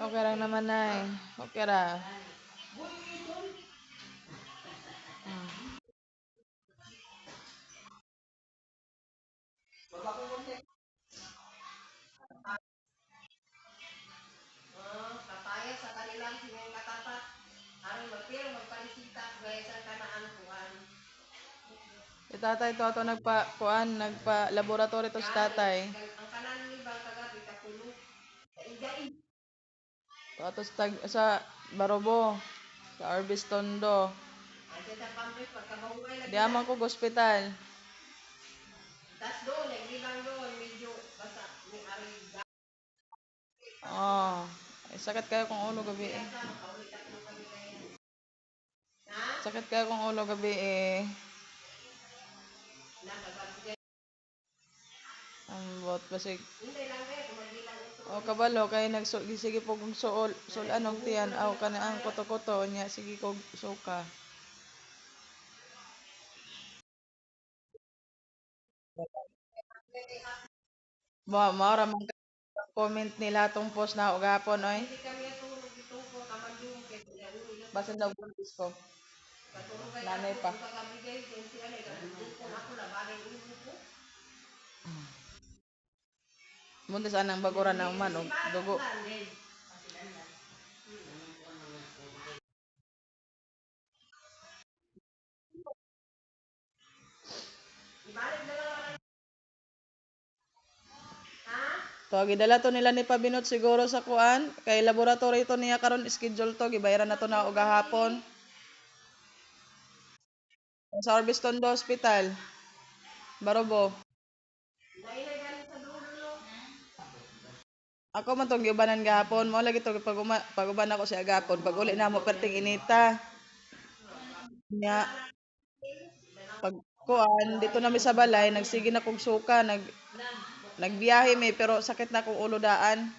Okay lang naman, Nay. Okay ra. Si tatay to ato nagpa laboratory to si tatay. To ato sa Barobo, sa Arbis Tondo. Di amang ko hospital. Oh, sakit kayo kung ulo gabi eh. Sakit kayo kung ulo gabi eh. Ang bot basig. O kabalo kay sige po kung suol anong tiyan aw kana ang koto-koto nya sige kog suka. Maura man comment nila tong post na ugapon oy. Basta daw buntis ko. Nanay pa. Buntis anang baguran ng manog, dugo. To gidala to nila ni Pabinot siguro sa kuan kay laboratory to niya karon schedule to gibayaran na to na og gahapon sa Orbis Tondo Hospital, Barobo. Ako man tong giubanan gahapon, mo lagi to pag-uban ako sa gahapon, pag uli na mo perting inita. Nya pag kuan dito na mi sa balay, nagsige na kog suka, nagbiyahe mi pero sakit na kong ulo daan.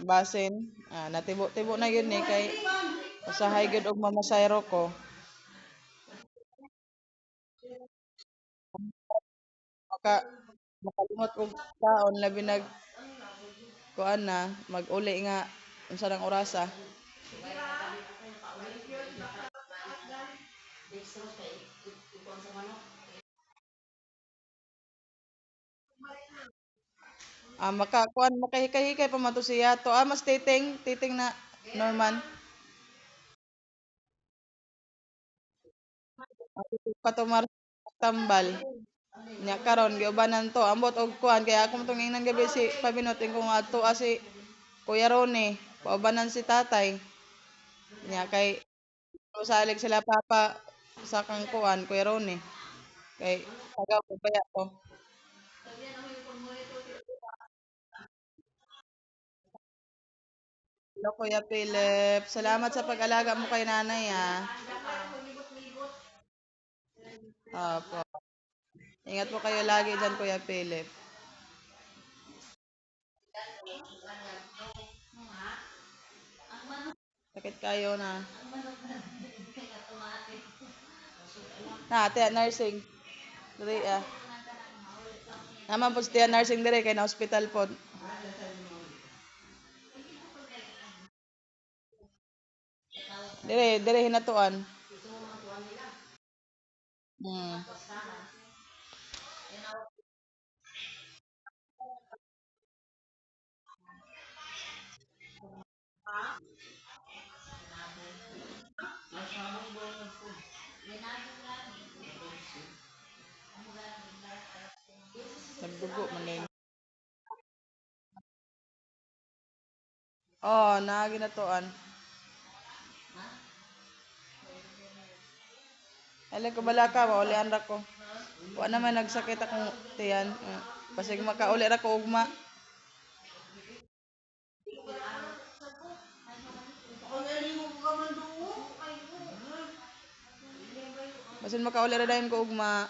Basin, natibo-tibo na yun eh kay usahay gyud og mamasayro ko. Maka makalimot og taon labi nag kuan na mag-uli nga unsa nang orasa. Makakuan makahikay-hikay pa man to siya to. Mas titing na Norman. Patumar tambal. Nya karon giubanan to ambot og kuan kaya ako tong ingnan gabi si pabinutin ko nga adto si Kuya Rone. Paubanan si tatay. Nya kay salig sila papa sa kang kuan Kuya Rone. Kay tagaw ko kaya to. Hello Kuya Philip. Salamat sa pag-alaga mo kay nanay ah. Opo. Ingat po kayo lagi dyan Kuya Philip. Sakit kayo na. Ate, nursing. Diri ah. Naman po siya nursing dire kay na hospital po. Dire hinatuan. Hmm. Nagdugo man din. Oh, naginatuan. Alam ko bala ka, maulian ra ko. Wa naman nagsakit akong tiyan. Pasig makauli ra ko ugma. Basin makauli ra dayon ko ugma.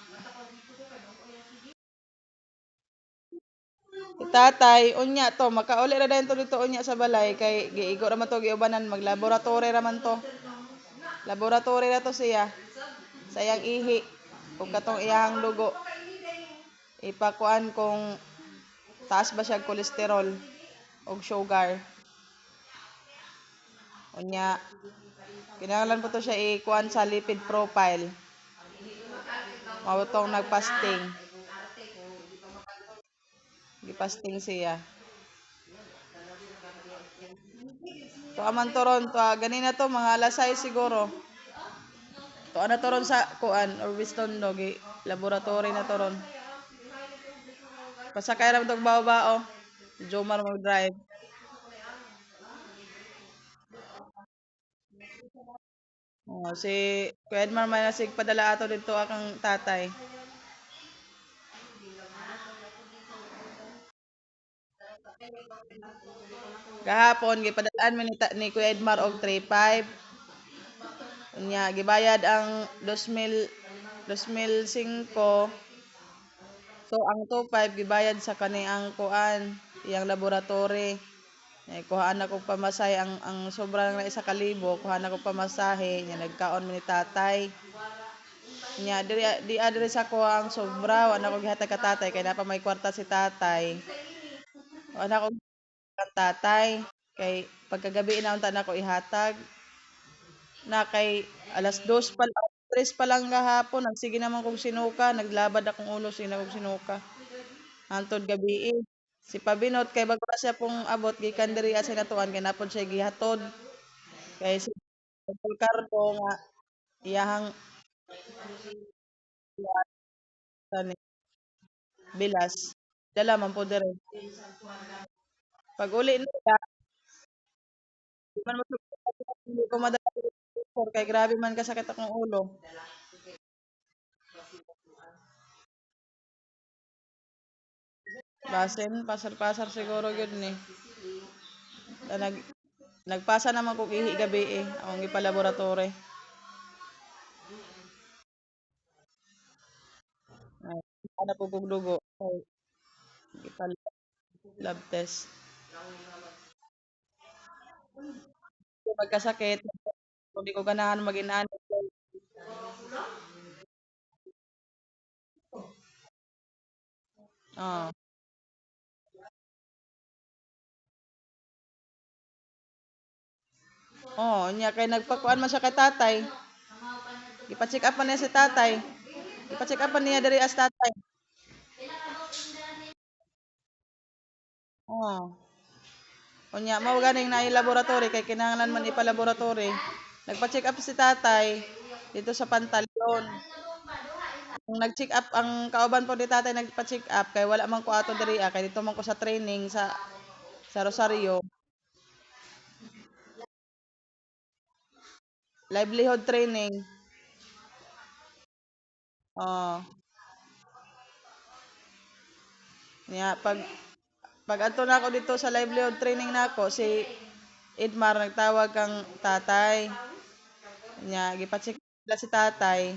Tatay, unya to, makauli ra dayon to dito unya sa balay kay giigo ra man to giubanan maglaboratory ra man to. Laboratory ra to siya. Sayang ihi kung katong iyang dugo. Ipakuan kung taas ba siya kolesterol o sugar. Unya, kinahanglan po to siya ikuan sa lipid profile. Mao tong nagpasting. Gipasting siya. To aman toron to ganina to mga alas 6 siguro. To ana toron sa kuan or Winston no gi laboratory na toron. Pasakay ra tong bao-bao. Jomar mag drive. Oh, si Kuya Edmar may nasig padala ato dito akang tatay. Gahapon gipadalaan man ni Kuya Edmar og 3.5. Unya gibayad ang 2005. So ang 2.5 gibayad sa kani ang kuan, iyang laboratory. Kuhaan ako pamasahe ang sobra na isa ka libo, kuhaan ako pamasahe nya nagkaon man ni tatay. Nya diri sa ko ang sobra wa na ko gihatag ka tatay kay na pa may kwarta si tatay. Wa na ko gihatag tatay kay pagkagabi na unta na ko ihatag na kay alas 2 pa lang, 3 pa lang gahapon nagsige naman kog sinuka, naglabad akong ulo sige na kog sinuka. Hantod gabi si Pabinot kay bago na siya pong abot gikan diri sa natuan kay napon siya gihatod kay si Ricardo nga iyahang tani bilas dala man po dire pag uli nila di man mo hindi ko madala kay grabe man kasakit akong ulo basin pasar-pasar siguro gyud ni nag nagpasa naman kog ihi gabi akong gipalaboratory ana po kog dugo kay gipal lab test kung magkasakit kung di ko ganahan mag-inani oh oh nya kay nagpakuan man siya kay tatay ipa-check up man niya si tatay ipa-check up man niya diri as tatay oh unya mao ganing na laboratory kay kinahanglan man ipa-laboratory nagpa-check up si tatay dito sa Pantalyon kung nag-check up ang kauban po ni tatay nagpa-check up kay wala man ko ato diri kay dito man ko sa training sa Rosario livelihood training oh nya pag adto na ako dito sa livelihood training nako si Edmar nagtawag kang tatay nya gipa-check up si tatay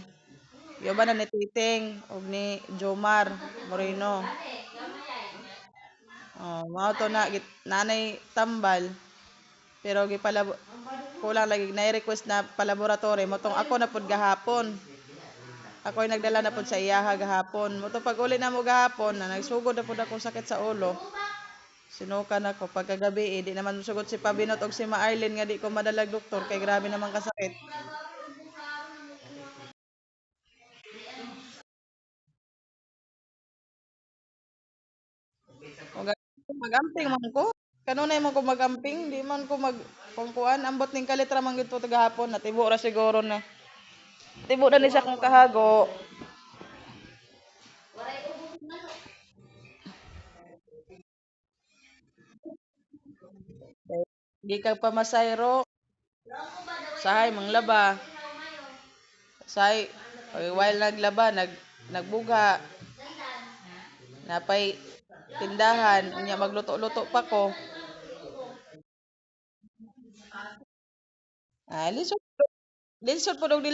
Yoba na ni Titing ug ni Jomar Moreno. Oh, mao to na nanay tambal pero kulang lagi na request na pa-laboratory mo tong ako na pud gahapon. Ako ay nagdala na pud sa iyaha gahapon. Mo to pag uli na mo gahapon na nagsugod na pud ako sakit sa ulo. Sinuka na ko pagkagabi di naman sugod si Pabinot og si Maarlin nga di ko madalag doktor kay grabe naman kasakit. Ug magamping man ko. Kanunay man ko magamping, di man ko kung kuan ambot ning kalitra man gyud to gahapon natibo ra siguro na. Tibo na ni siya kung kahago. Di ka pamasayro, sahay manglaba. Sahay while naglaba nagbuga, napay tindahan, unya magluto-luto pa ko. Ah, lisod po dog dili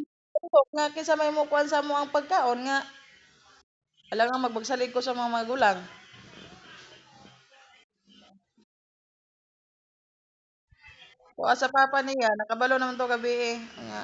nga kinsa may mo kuan sa mo ang pagkaon nga alangan magbagsalig ko sa mga magulang. Kuha sa papa niya, nakabalo naman to gabi eh. Nga,